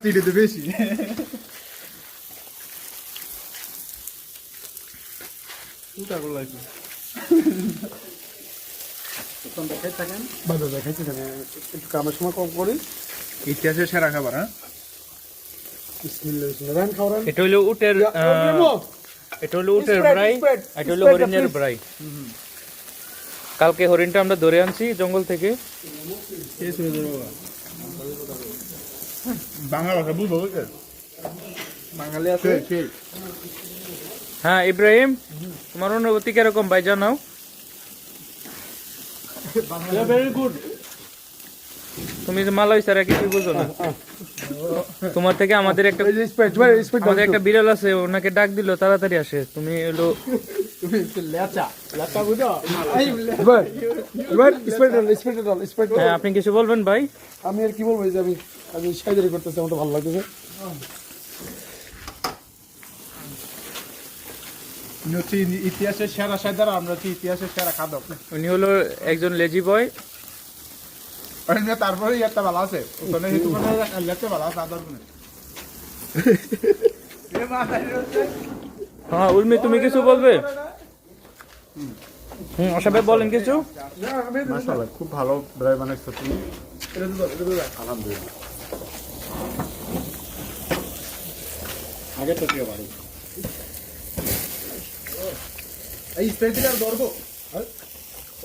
এটা তো বেশি উল্টা করলো একটু দেখাই থাকেন বাবা দেখাইতে থাকেন একটু কামের সময় কম করি ইতিহাসের সেরা খাবার হ্যাঁ এটা হলো উটের ব্রাই, এটা হলো হরিণের ব্রাই। কালকে হরিণটা আমরা ধরে আনছি জঙ্গল থেকে। বাংলা ভাষা বুঝবো বাঙালি আছে হ্যাঁ ইব্রাহিম, তোমার অনুভূতি কিরকম ভাই জানাও। ভেরি গুড তুমি যে মালয় ছাড়া কিছু বুঝো না। তোমার থেকে আমাদের একটা বিড়াল আছে, ওনাকে ডাক দিল তাড়াতাড়ি আসে। তুমি হলো হ্যাঁ, আপনি কিছু বলবেন ভাই? আমি আর কি বলবো, যে আমি সাইদারি করতেছি, আমার তো ভালো লাগতেছে। ইতিহাসের সেরা সাইদার, আমরা হচ্ছে ইতিহাসের সেরা খাদক। উনি হলো একজন লেজি বয়। তারপরে একটা ভালো আছে ওখানে ভালো আছে আদার গুনে। হ্যাঁ উর্মি, তুমি কিছু বলবে? সবাই বলেন কিছু। মাশাআল্লাহ, খুব ভালো ড্রাই বানাইছো তুমি। আলহামদুলিল্লাহ। আগে তো কি ভালো এই স্প্রে দিলে আর দরবো।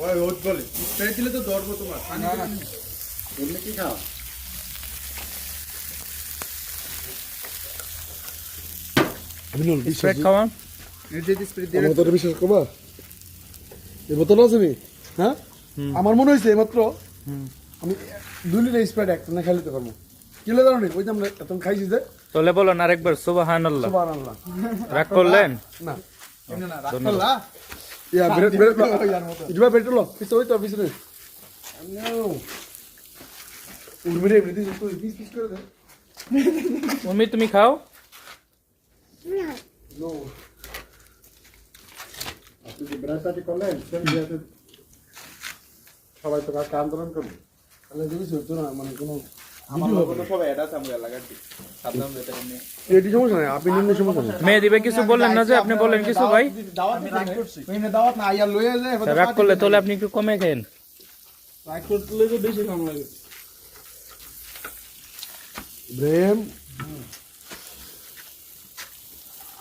ওই ওট বলে স্প্রে দিলে তো দরবো তোমার। এমনি কি খাও? স্প্রে খাওয়া বিশ্বাস করবা? এই বোতল আছে নি? হ্যাঁ, আমার মনে হয়েছে এইমাত্র আমি 2 লিটার স্প্রাইট একটা খাই নিতে পারবো। কিলো জানো নি? ওই যে আমরা এত খাইছি যে। তাহলে বলেন আরেকবার সুবহানাল্লাহ। সুবহানাল্লাহ। রাগ করলেন না এমনি না, রাগ করলা। ইয়া বেরেট ইজবা বেরেট লো পিছে ওই তো পিছে নে। নো উর্মিরে এমনি তুই পিস করে দে। উর্মি তুমি খাও। নো আপনি যে ব্রাইটাটি করলেন সেম দিয়াতে সবাই তো কাজ আন্দোলন করবে। তাহলে জিনিস হতো না, মানে কোনো আমার লোক তো সব এড আছে আমরা লাগাচ্ছি সাবধান যেতে নিয়ে এটি সমস্যা নাই, আপনি নিম্ন সমস্যা নাই। মেয়ে দিবে কিছু বললেন না যে, আপনি বলেন কিছু ভাই। দাওয়াত আমি রাগ করছি এমনি দাওয়াত না আইয়া লয়ে যায়। রাগ করলে তাহলে আপনি একটু কমে খান। রাগ করলে তো বেশি কম লাগে। ব্রেম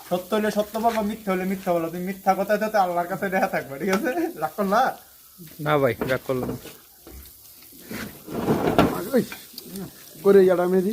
সত্য হলে সত্য বলবা, মিথ্যা হলে মিথ্যা বলো। তুমি মিথ্যা কথা তো আল্লাহর কাছে দেখা থাকবে, ঠিক আছে? রাগ করলা না ভাই, রাগ করলাম। করে ইয়াটা মেদি